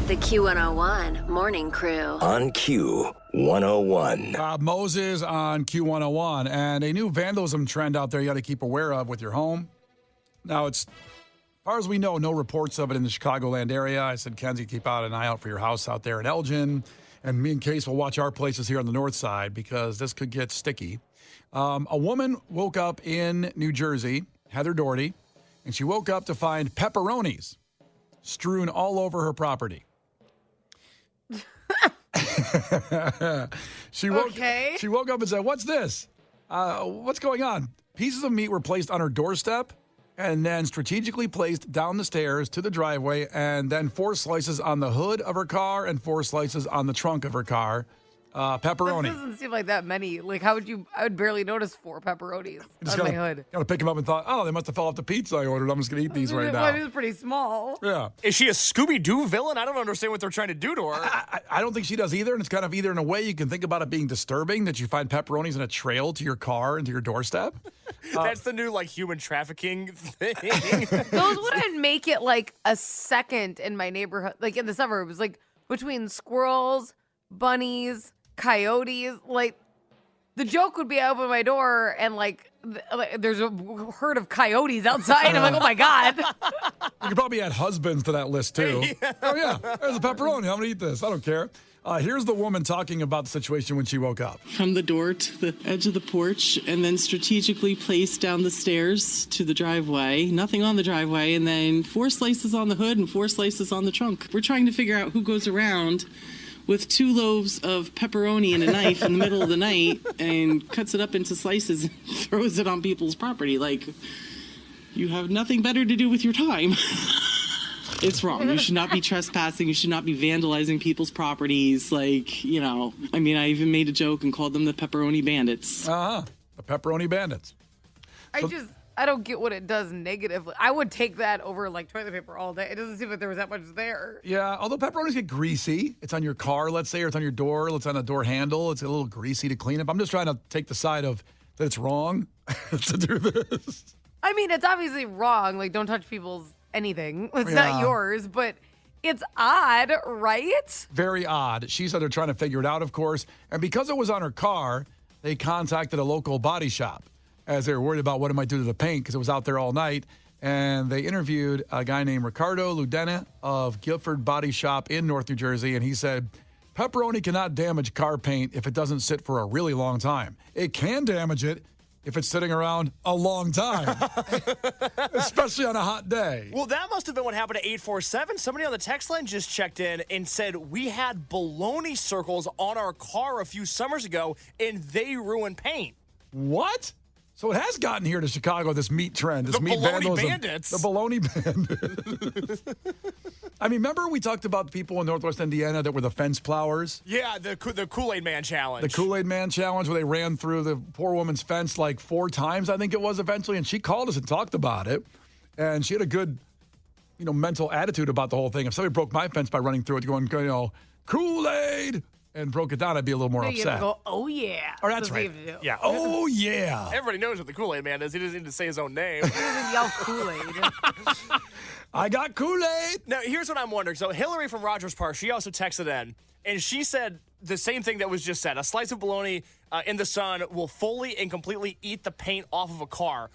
The Q101 Morning Crew. On Q101. Moses on Q101. And a new vandalism trend out there you got to keep aware of with your home. Now, as far as we know, no reports of it in the Chicagoland area. I said, Kenzie, keep an eye out for your house out there in Elgin. And me and Case will watch our places here on the north side because this could get sticky. A woman woke up in New Jersey, Heather Doherty, and she woke up to find pepperonis strewn all over her property. She woke up and said, "What's this? What's going on?" Pieces of meat were placed on her doorstep and then strategically placed down the stairs to the driveway, and then 4 slices on the hood of her car and 4 slices on the trunk of her car. Pepperoni. That doesn't seem like that many. Like, how would you? I would barely notice 4 pepperonis on my hood. Gotta pick them up and thought, oh, they must have fell off the pizza I ordered. I'm just gonna eat these right now. It was pretty small. Yeah. Is she a Scooby-Doo villain? I don't understand what they're trying to do to her. I don't think she does either, and it's kind of either in a way you can think about it being disturbing that you find pepperonis in a trail to your car and to your doorstep. That's the new, human trafficking thing. Those wouldn't make it, a second in my neighborhood, in the suburbs, between squirrels, bunnies, coyotes. The joke would be I open my door and, there's a herd of coyotes outside. I'm like, oh, my God. You could probably add husbands to that list, too. Yeah. Oh, yeah. There's a pepperoni. I'm going to eat this. I don't care. Here's the woman talking about the situation when she woke up. From the door to the edge of the porch, and then strategically placed down the stairs to the driveway. Nothing on the driveway, and then 4 slices on the hood and 4 slices on the trunk. We're trying to figure out who goes around with 2 loaves of pepperoni and a knife in the middle of the night and cuts it up into slices and throws it on people's property. You have nothing better to do with your time. It's wrong. You should not be trespassing. You should not be vandalizing people's properties. I even made a joke and called them the pepperoni bandits. The pepperoni bandits. I don't get what it does negatively. I would take that over toilet paper all day. It doesn't seem like there was that much there. Yeah, although pepperonis get greasy. It's on your car, let's say, or it's on your door. It's on a door handle. It's a little greasy to clean up. I'm just trying to take the side of that it's wrong to do this. I mean, it's obviously wrong. Don't touch people's anything. It's not yours, but it's odd, right? Very odd. She said they're trying to figure it out, of course. And because it was on her car, they contacted a local body shop as they were worried about what it might do to the paint because it was out there all night. And they interviewed a guy named Ricardo Ludena of Guilford Body Shop in North New Jersey, and he said, pepperoni cannot damage car paint if it doesn't sit for a really long time. It can damage it if it's sitting around a long time, especially on a hot day. Well, that must have been what happened at 847. Somebody on the text line just checked in and said, we had bologna circles on our car a few summers ago, and they ruined paint. What? So it has gotten here to Chicago, this meat trend, this meat vandalism. Bandits. The bologna bandits. I mean, remember we talked about the people in Northwest Indiana that were the fence plowers? Yeah, the Kool-Aid Man Challenge. The Kool-Aid Man Challenge where they ran through the poor woman's fence 4 times, I think it was eventually, and she called us and talked about it. And she had a good, mental attitude about the whole thing. If somebody broke my fence by running through it going, Kool-Aid, and broke it down, I'd be a little more upset. You have to go, oh, yeah. Or that's right. Yeah. Oh, yeah. Everybody knows what the Kool-Aid Man is. He doesn't need to say his own name. He doesn't yell Kool-Aid. I got Kool-Aid. Now, here's what I'm wondering. So Hillary from Rogers Park, she also texted in, and she said the same thing that was just said. A slice of bologna in the sun will fully and completely eat the paint off of a car.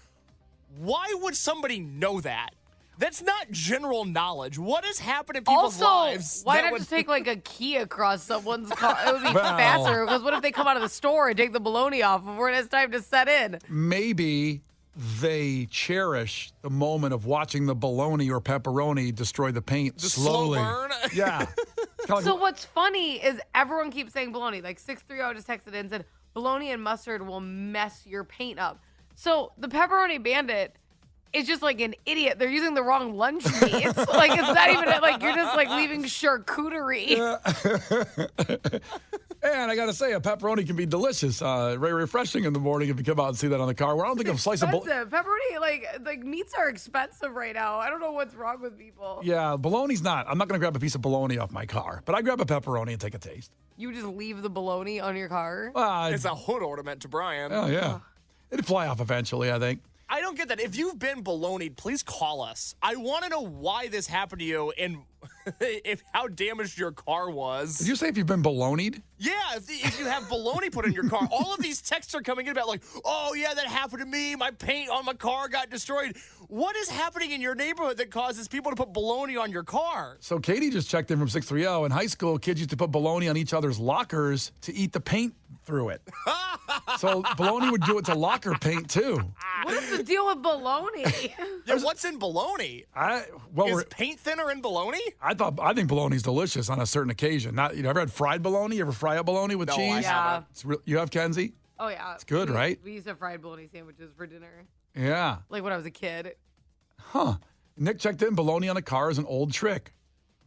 Why would somebody know that? That's not general knowledge. What has happened in people's lives? Why not just take a key across someone's car? It would be faster, because what if they come out of the store and take the bologna off before it has time to set in? Maybe they cherish the moment of watching the bologna or pepperoni destroy the paint slowly. Slow burn? Yeah. So what's funny is everyone keeps saying bologna. 630 just texted in and said, bologna and mustard will mess your paint up. So the pepperoni bandit is just an idiot. They're using the wrong lunch meat. It's not even you're just leaving charcuterie. Yeah. And I got to say, a pepperoni can be delicious. Very refreshing in the morning if you come out and see that on the car. Well, I don't think a slice of pepperoni, meats are expensive right now. I don't know what's wrong with people. Yeah, bologna's not. I'm not going to grab a piece of bologna off my car, but I grab a pepperoni and take a taste. You just leave the bologna on your car? It's a hood ornament to Brian. Oh, yeah. It'd fly off eventually, I think. I don't get that. If you've been bolognaed, please call us. I want to know why this happened to you and if how damaged your car was. Did you say if you've been baloneyed? Yeah, if you have bologna put in your car. All of these texts are coming in about like, oh, yeah, that happened to me. My paint on my car got destroyed. What is happening in your neighborhood that causes people to put bologna on your car? So Katie just checked in from 630. In high school, kids used to put bologna on each other's lockers to eat the paint through it. So bologna would do it to locker paint, too. What is the deal with bologna? Yeah, what's in bologna? Is paint thinner in bologna? I think bologna's delicious on a certain occasion. You ever had fried bologna? You ever fry up bologna with No, cheese? I haven't. You have, Kenzie? Oh, yeah. It's good, right? We used to have fried bologna sandwiches for dinner. Yeah. Like when I was a kid. Huh. Nick checked in. Bologna on a car is an old trick.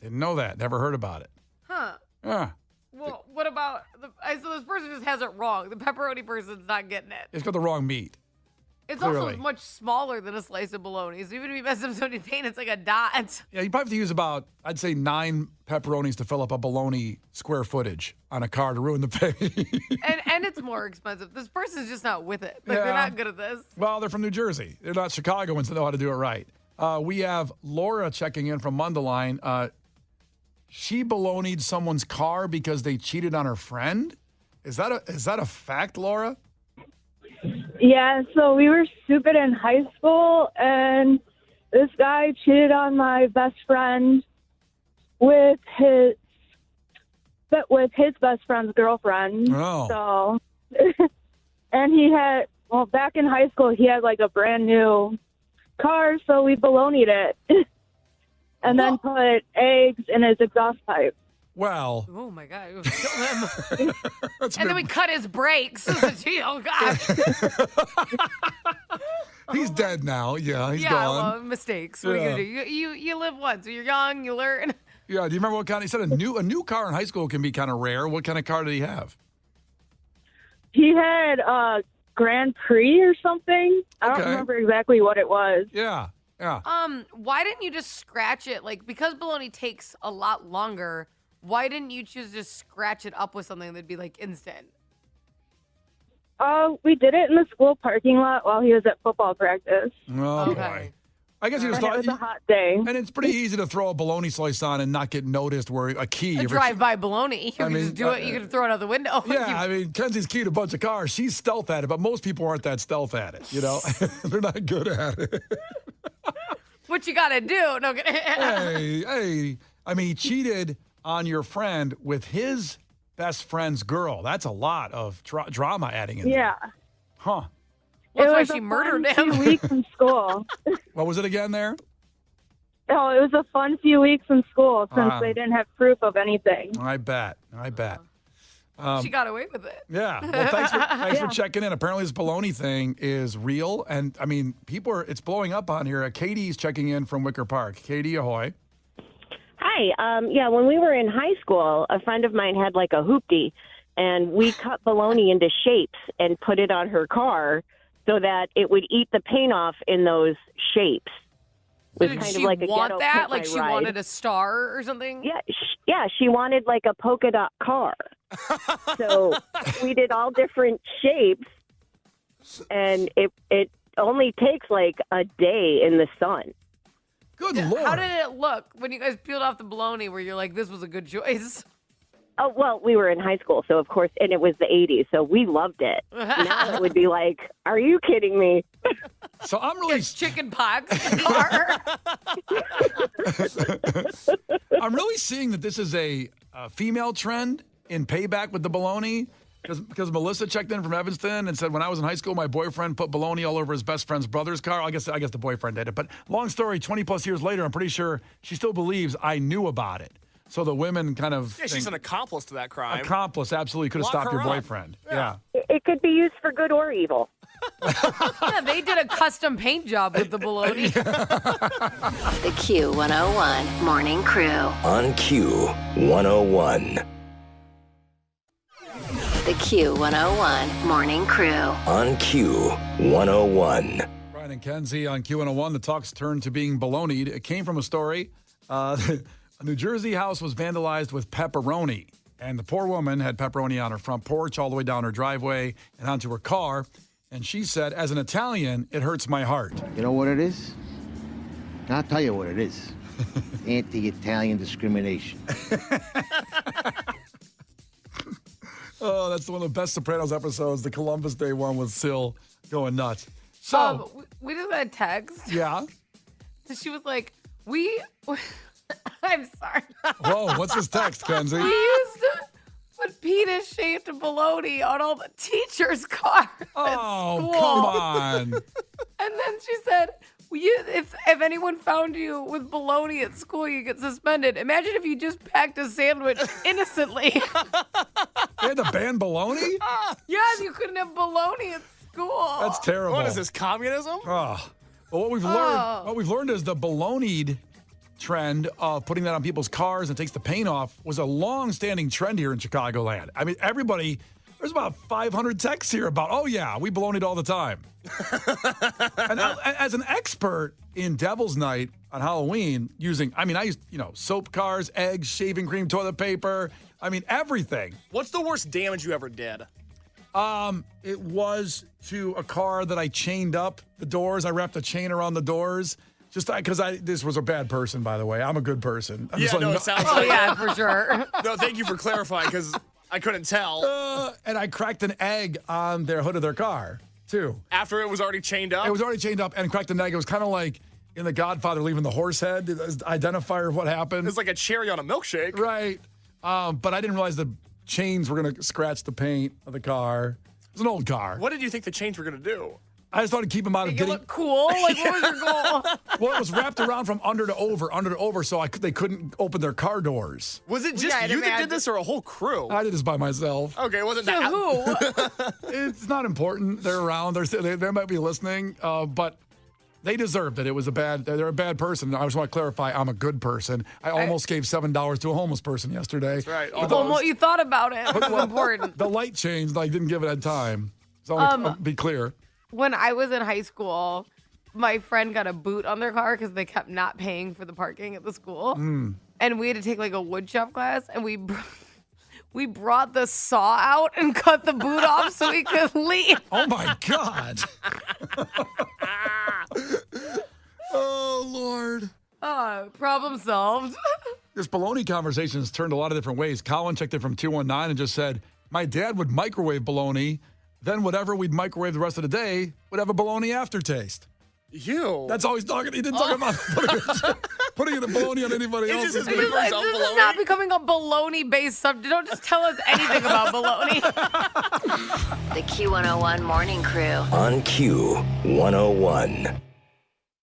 Didn't know that. Never heard about it. Huh. Yeah. Well, what about so this person just has it wrong. The pepperoni person's not getting it. It's got the wrong meat. It's Clearly. also much smaller than a slice of bologna. So even if you mess up somebody's paint, it's like a dot. Yeah, you probably have to use about, I'd say, 9 pepperonis to fill up a bologna square footage on a car to ruin the paint. And it's more expensive. This person's just not with it. Like, Yeah. they're not good at this. Well, they're from New Jersey. They're not Chicagoans that know how to do it right. We have Laura checking in from Mundelein. She bolognaed someone's car because they cheated on her friend. Is that a fact, Laura? Yeah, so we were stupid in high school, and this guy cheated on my best friend with his best friend's girlfriend. Oh. So, and he had, back in high school, he had like a brand new car, so we bolognaed it, and then put eggs in his exhaust pipe. Well. Oh, my God. It would kill him. That's And then we cut his brakes. Oh, gosh. He's dead now. Yeah, he's gone. Well, mistakes. What are you going to do? You live once. You're young. You learn. Yeah, do you remember what kind? He said a new car in high school can be kind of rare. What kind of car did he have? He had a Grand Prix or something. I don't remember exactly what it was. Yeah. Why didn't you just scratch it? Like, because bologna takes a lot longer, why didn't you choose to just scratch it up with something that'd be like instant? We did it in the school parking lot while he was at football practice. Oh, Okay. boy. I guess you just And thought. it was a hot day. And it's pretty easy to throw a bologna slice on and not get noticed. Where a key. A drive-by bologna. You can mean, just do it. You can throw it out the window. Yeah, I mean, Kenzie's keyed a bunch of cars. She's stealth at it, but most people aren't that stealth at it. You know, they're not good at it. What you got to do? No, Hey. I mean, he cheated on your friend with his best friend's girl. That's a lot of drama adding in there. Yeah. Huh. That's why was she a murdered fun him. few weeks in school. What was it again there? Oh, it was a fun few weeks in school since Wow. they didn't have proof of anything. I bet. She got away with it. Yeah. Well, thanks for checking in. Apparently, this bologna thing is real. And, I mean, it's blowing up on here. Katie's checking in from Wicker Park. Katie, ahoy. Hi. When we were in high school, a friend of mine had like a hoopty, and we cut bologna into shapes and put it on her car so that it would eat the paint off in those shapes. It was Did kind she of like a want ghetto that? pimp Like I she ride. wanted a star or something? Yeah, she wanted like a polka dot car. So we did all different shapes, and it only takes like a day in the sun. Good Lord. How did it look when you guys peeled off the bologna where you're like, this was a good choice? Oh, well, we were in high school, so of course, and it was the 80s, so we loved it. Now it would be like, are you kidding me? So I'm really, Chicken pox in the car. I'm really seeing that this is a female trend in payback with the bologna. Because Melissa checked in from Evanston and said, when I was in high school, my boyfriend put bologna all over his best friend's brother's car. I guess the boyfriend did it. But long story, 20 plus years later, I'm pretty sure she still believes I knew about it. So the women kind of Yeah, she's an accomplice to that crime. accomplice absolutely could have Lock stopped her your up. boyfriend. Yeah. Yeah. It could be used for good or evil. Yeah, they did a custom paint job with the bologna. The Q101 Morning Crew. On Q101. The Q101 Morning Crew. On Q101. Brian and Kenzie on Q101. The talk's turned to being bolognaed. It came from a story. A New Jersey house was vandalized with pepperoni. And the poor woman had pepperoni on her front porch all the way down her driveway and onto her car. And she said, as an Italian, it hurts my heart. You know what it is? I'll tell you what it is. Anti-Italian discrimination. Oh, that's one of the best Sopranos episodes, the Columbus Day one with Sil going nuts. So, we just got a text. yeah. So she was like, I'm sorry. Whoa, what's this text, Kenzie? We used to put penis-shaped bologna on all the teachers' cars at Oh, school. come on. And then she said, if anyone found you with bologna at school, you get suspended. Imagine if you just packed a sandwich innocently. They had to ban bologna? Yes, you couldn't have bologna at school. That's terrible. What is this, communism? Oh. Well, what we've learned is the bologna trend of putting that on people's cars and takes the paint off was a long-standing trend here in Chicagoland. I mean, there's about 500 texts here about, oh yeah, we bolognaed all the time. And as an expert in Devil's Night on Halloween, I used, soap cars, eggs, shaving cream, toilet paper. I mean, everything. What's the worst damage you ever did? It was to a car that I chained up the doors. I wrapped a chain around the doors. Just because this was a bad person, by the way. I'm a good person. It sounds like Oh, yeah, for sure. No, thank you for clarifying, because I couldn't tell. And I cracked an egg on their hood of their car, too. After it was already chained up? It was already chained up and cracked an egg. It was kind of like in The Godfather leaving the horse head, identifier of what happened. It's like a cherry on a milkshake. Right. But I didn't realize the chains were going to scratch the paint of the car. It was an old car. What did you think the chains were going to do? I just thought to keep them out of Make it getting. look cool? Like, what was your goal? Well, it was wrapped around from under to over, so they couldn't open their car doors. Was it just you that did this, or a whole crew? I did this by myself. Okay, it wasn't To that. who? It's not important. They're around. They might be listening, but they deserved it. They're a bad person. I just want to clarify, I'm a good person. I almost gave $7 to a homeless person yesterday. That's right. Well, you thought about it. It was important. The light changed. I didn't give it a time. So I'll be clear. When I was in high school, my friend got a boot on their car because they kept not paying for the parking at the school. And we had to take like a wood shop class, and we brought the saw out and cut the boot off so we could leave. Oh, my God. Oh, Lord. Problem solved. This bologna conversation has turned a lot of different ways. Colin checked it from 219 and just said, my dad would microwave bologna. Then whatever we'd microwave the rest of the day would have a bologna aftertaste. You. That's all he's talking. He didn't talk about putting the bologna on anybody else. just This is not becoming a bologna-based subject. Don't just tell us anything about bologna. The Q101 Morning Crew. On Q101.